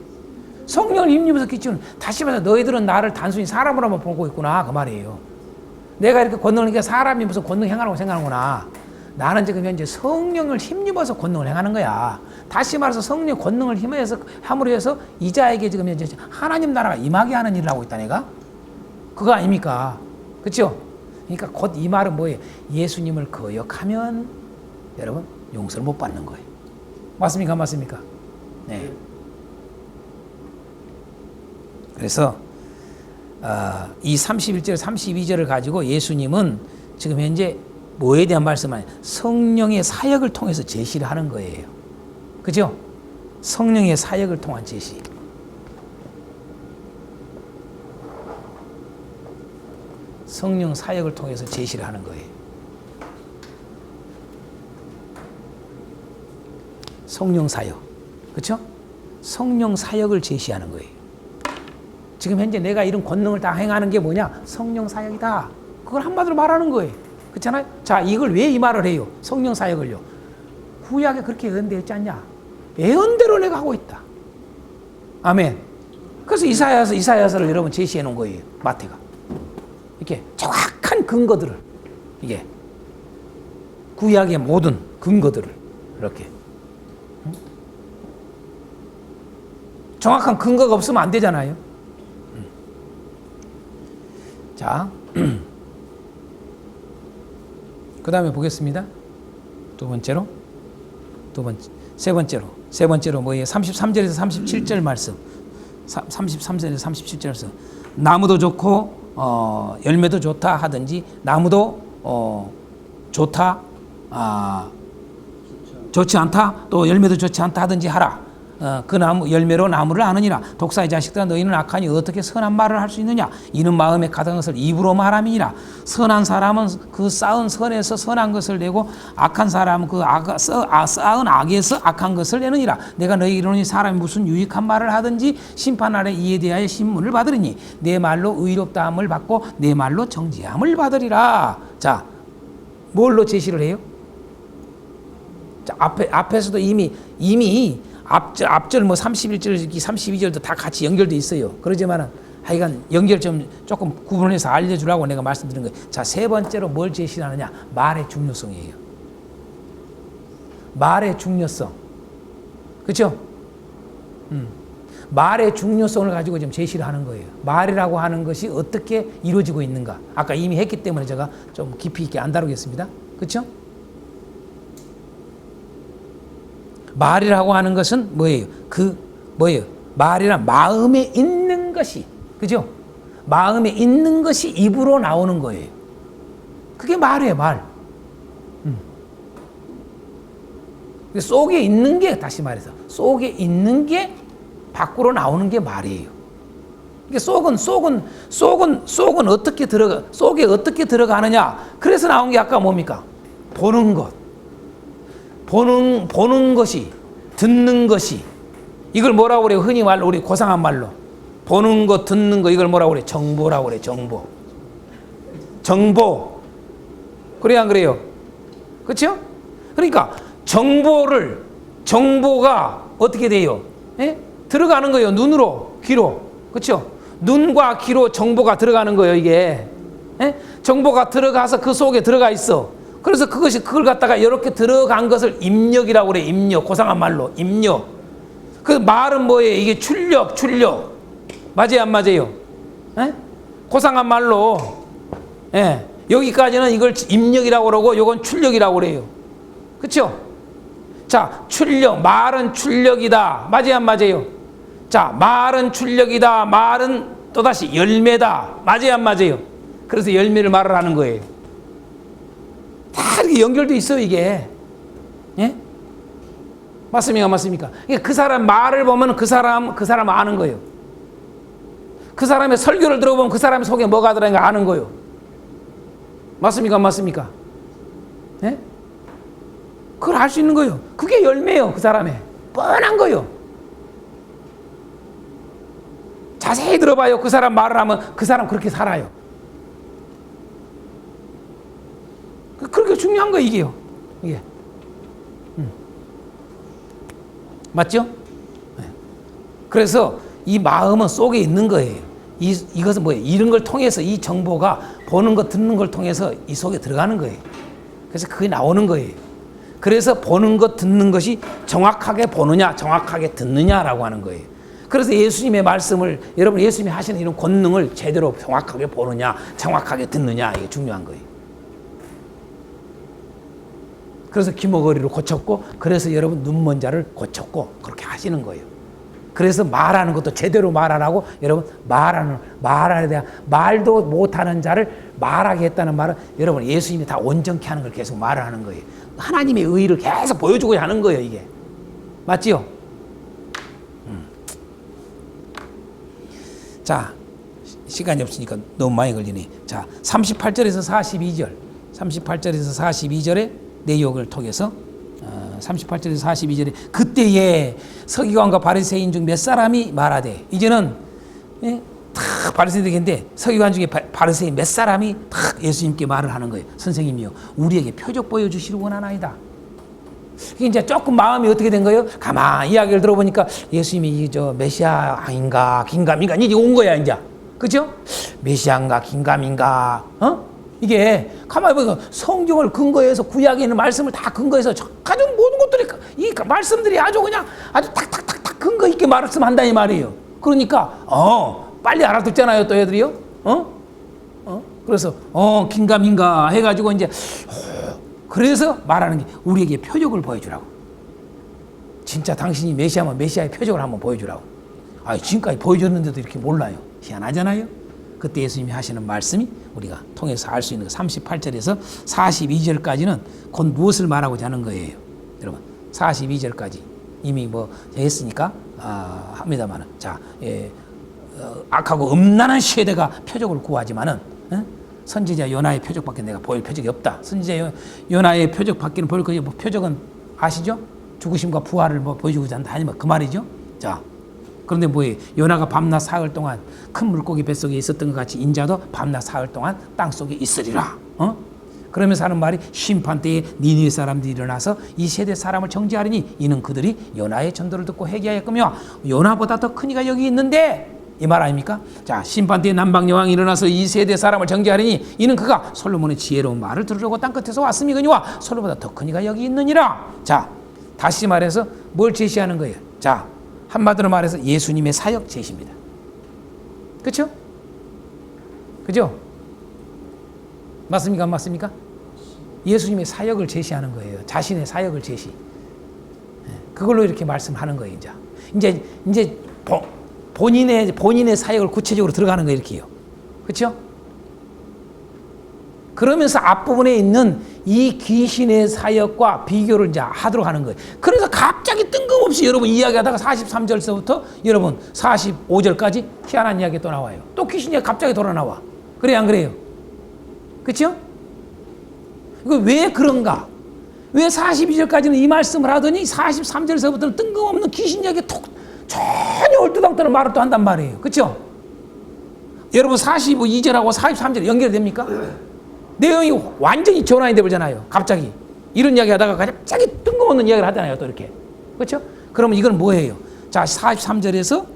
성령을 힘입어서 귀신을. 다시 말해서 너희들은 나를 단순히 사람으로만 보고 있구나 그 말이에요. 내가 이렇게 권능을, 사람이 무슨 권능 행하라고 생각하는구나. 나는 지금 현재 성령을 힘입어서 권능을 행하는 거야. 다시 말해서 성령 권능을 힘입어서 함으로 해서 이 자에게 지금 현재 하나님 나라가 임하게 하는 일을 하고 있다 내가. 그거 아닙니까? 그렇죠? 그러니까 곧 이 말은 뭐예요? 예수님을 거역하면 여러분 용서를 못 받는 거예요. 맞습니까? 맞습니까? 네. 그래서 이 31절, 32절을 가지고 예수님은 지금 현재 뭐에 대한 말씀을 하냐? 성령의 사역을 통해서 제시를 하는 거예요. 그죠? 성령의 사역을 통한 제시. 성령 사역을 통해서 제시를 하는 거예요. 성령 사역. 그렇죠? 성령 사역을 제시하는 거예요. 지금 현재 내가 이런 권능을 다 행하는 게 뭐냐? 성령 사역이다. 그걸 한마디로 말하는 거예요. 그렇잖아요? 자, 이걸 왜 이 말을 해요? 성령 사역을요. 구약에 그렇게 예언되어 있지 않냐? 예언대로 내가 하고 있다. 아멘. 그래서 이사야서를 여러분 제시해 놓은 거예요. 마태가. 이렇게 정확한 근거들을, 이게 구약의 모든 근거들을 이렇게 정확한 근거가 없으면 안 되잖아요. 자, 그 다음에 보겠습니다. 세 번째로 뭐예요? 33절에서 37절 말씀. 33절에서 37절 말씀. 나무도 좋고 열매도 좋다 하든지 나무도 좋다 좋지 않다, 또 열매도 좋지 않다 하든지 하라. 그 나무 열매로 나무를 아느니라. 독사의 자식들아, 너희는 악하니 어떻게 선한 말을 할 수 있느냐? 이는 마음에 가득한 것을 입으로 말함이니라. 선한 사람은 그 쌓은 선에서 선한 것을 내고, 악한 사람은 그 쌓은 악에서 악한 것을 내느니라. 내가 너희 이르노니 사람이 무슨 유익한 말을 하든지 심판날에 이에 대하여 신문을 받으리니 내 말로 의롭다함을 받고 내 말로 정죄함을 받으리라. 자, 뭘로 제시를 해요? 자, 앞에서도 이미 앞절 뭐 31절, 32절도 다 같이 연결돼 있어요. 그러지만은 하여간 연결 좀 조금 구분해서 알려주라고 내가 말씀드린 거예요. 자, 세 번째로 뭘 제시하느냐? 말의 중요성이에요. 말의 중요성. 그렇죠? 말의 중요성을 가지고 좀 제시를 하는 거예요. 말이라고 하는 것이 어떻게 이루어지고 있는가. 아까 이미 했기 때문에 제가 좀 깊이 있게 안 다루겠습니다. 그렇죠? 말이라고 하는 것은 뭐예요? 말이란 마음에 있는 것이, 그죠? 마음에 있는 것이 입으로 나오는 거예요. 그게 말이에요, 말. 속에 있는 게, 다시 말해서, 속에 있는 게 밖으로 나오는 게 말이에요. 속은 어떻게 속에 어떻게 들어가느냐? 그래서 나온 게 아까 뭡니까? 보는 것. 보는 것이, 듣는 것이, 이걸 뭐라고 그래요? 흔히 말로, 우리 고상한 말로. 보는 것, 듣는 거, 이걸 뭐라고 그래요? 정보라고 그래요, 정보. 정보. 그래야 안 그래요? 그렇죠? 그러니까, 정보가 어떻게 돼요? 예? 들어가는 거예요. 눈으로, 귀로. 그렇죠? 눈과 귀로 정보가 들어가는 거예요, 이게. 예? 정보가 들어가서 그 속에 들어가 있어. 그래서 그걸 갖다가 이렇게 들어간 것을 입력이라고 그래. 입력. 고상한 말로 입력. 그 말은 뭐예요? 이게 출력. 맞아요, 안 맞아요? 에? 고상한 말로, 예, 여기까지는 이걸 입력이라고 그러고 요건 출력이라고 그래요. 그렇죠? 자, 출력. 말은 출력이다. 맞아요, 안 맞아요? 자, 말은 출력이다. 말은 또다시 열매다. 맞아요, 안 맞아요? 그래서 열매를 말을 하는 거예요. 다 이렇게 연결돼 있어요, 이게. 예? 맞습니까? 맞습니까? 그러니까 그 사람 말을 보면 그 사람 아는 거예요. 그 사람의 설교를 들어보면 그 사람 속에 뭐가 들어있는가 아는 거예요. 맞습니까? 맞습니까? 예? 그걸 알 수 있는 거예요. 그게 열매예요, 그 사람의. 뻔한 거예요. 자세히 들어봐요. 그 사람 말을 하면 그 사람 그렇게 살아요. 그렇게 중요한 거예요, 이게요. 이게. 맞죠? 네. 그래서 이 마음은 속에 있는 거예요. 이것은 뭐예요? 이런 걸 통해서 이 정보가 보는 것, 듣는 걸 통해서 이 속에 들어가는 거예요. 그래서 그게 나오는 거예요. 그래서 보는 것, 듣는 것이 정확하게 보느냐, 정확하게 듣느냐라고 하는 거예요. 그래서 예수님의 말씀을, 여러분 예수님이 하시는 이런 권능을 제대로 정확하게 보느냐, 정확하게 듣느냐, 이게 중요한 거예요. 그래서 귀머거리를 고쳤고, 그래서 여러분 눈먼 자를 고쳤고, 그렇게 하시는 거예요. 그래서 말하는 것도 제대로 말하라고, 여러분 말하는 대한 말도 못하는 자를 말하게 했다는 말은 여러분 예수님이 다 온전케 하는 걸 계속 말을 하는 거예요. 하나님의 의의를 계속 보여주고 하는 거예요, 이게. 맞지요? 자, 시간이 없으니까 너무 많이 걸리네. 자, 38절에서 42절의 내용을 통해서 38절에서 42절에 그때에 서기관과 바리새인 중 몇 사람이 말하되, 이제는 탁 바리새인들인데 서기관 중에 바리새인 몇 사람이 탁 예수님께 말을 하는 거예요. 선생님이요, 우리에게 표적 보여주시를 원하나이다. 이제 조금 마음이 어떻게 된 거예요? 가만 이야기를 들어보니까 예수님이 저 메시아인가 긴가민가 이제 온 거야, 이제. 그죠? 메시아인가 긴가민가, 이게 가만히 보니까 성경을 근거해서 구약에 있는 말씀을 다 근거해서 가장 모든 것들이 이 말씀들이 아주 그냥 아주 탁탁탁탁 근거 있게 말씀한다 이 말이에요. 그러니까 빨리 알아듣잖아요, 또 애들이요. 그래서 긴가민가 해가지고 이제 그래서 말하는 게 우리에게 표적을 보여주라고. 진짜 당신이 메시아면 메시아의 표적을 한번 보여주라고. 지금까지 보여줬는데도 이렇게 몰라요. 희한하잖아요. 그때 예수님이 하시는 말씀이 우리가 통해서 알 수 있는 38절에서 42절까지는 곧 무엇을 말하고자 하는 거예요. 여러분, 42절까지 이미 뭐 했으니까 합니다만은 자, 악하고 음란한 세대가 표적을 구하지만은 선지자 요나의 표적밖에 내가 보일 표적이 없다. 선지자 요나의 표적밖에는 보일 거지. 뭐 표적은 아시죠? 죽으심과 부활을 뭐 보여주고자 한다. 아니면 그 말이죠. 자, 그런데 뭐예요? 요나가 밤낮 사흘 동안 큰 물고기 뱃속에 있었던 것 같이 인자도 밤낮 사흘 동안 땅 속에 있으리라. 그러면서 하는 말이 심판 때에 니느웨 사람들이 일어나서 이 세대 사람을 정죄하리니 이는 그들이 요나의 전도를 듣고 회개하였으며 요나보다 더 큰 이가 여기 있는데 이 말 아닙니까? 자, 심판 때에 남방 여왕이 일어나서 이 세대 사람을 정죄하리니 이는 그가 솔로몬의 지혜로운 말을 들으려고 땅끝에서 왔음이거니와 솔로몬보다 더 큰 이가 여기 있느니라. 자, 다시 말해서 뭘 제시하는 거예요? 자, 한마디로 말해서 예수님의 사역 제시입니다. 그렇죠? 그죠? 맞습니까? 안 맞습니까? 예수님의 사역을 제시하는 거예요. 자신의 사역을 제시. 그걸로 이렇게 말씀하는 거예요. 이제 본인의 사역을 구체적으로 들어가는 거예요. 이렇게요. 그렇죠? 그러면서 앞부분에 있는 이 귀신의 사역과 비교를 이제 하도록 하는 거예요. 그래서 갑자기 뜬금없이 여러분 이야기하다가 43절서부터 여러분 45절까지 희한한 이야기가 또 나와요. 또 귀신이 갑자기 돌아 나와. 그래요, 안 그래요? 그렇죠? 이거 왜 그런가? 왜 42절까지는 이 말씀을 하더니 43절서부터는 뜬금없는 귀신 이야기 전혀 얼토당토는 말을 또 한단 말이에요. 그렇죠? 여러분 42절하고 43절 연결됩니까? 내용이 완전히 전환이 되버잖아요. 갑자기 이런 이야기 하다가 갑자기 뜬금없는 이야기를 하잖아요. 또 이렇게. 그렇죠? 그러면 이건 뭐예요? 자, 43절에서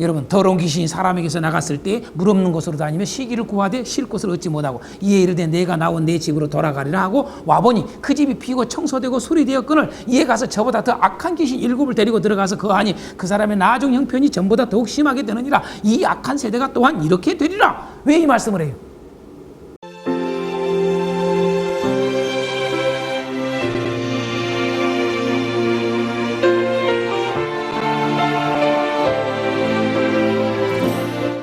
여러분 더러운 귀신이 사람에게서 나갔을 때 물 없는 곳으로 다니며 시기를 구하되 쉴 곳을 얻지 못하고 이에 이르되 내가 나온 내 집으로 돌아가리라 하고 와보니 그 집이 비고 청소되고 수리되었거늘 이에 가서 저보다 더 악한 귀신 7을 데리고 들어가서 거하니 그 사람의 나중 형편이 전보다 더욱 심하게 되느니라. 이 악한 세대가 또한 이렇게 되리라. 왜 이 말씀을 해요?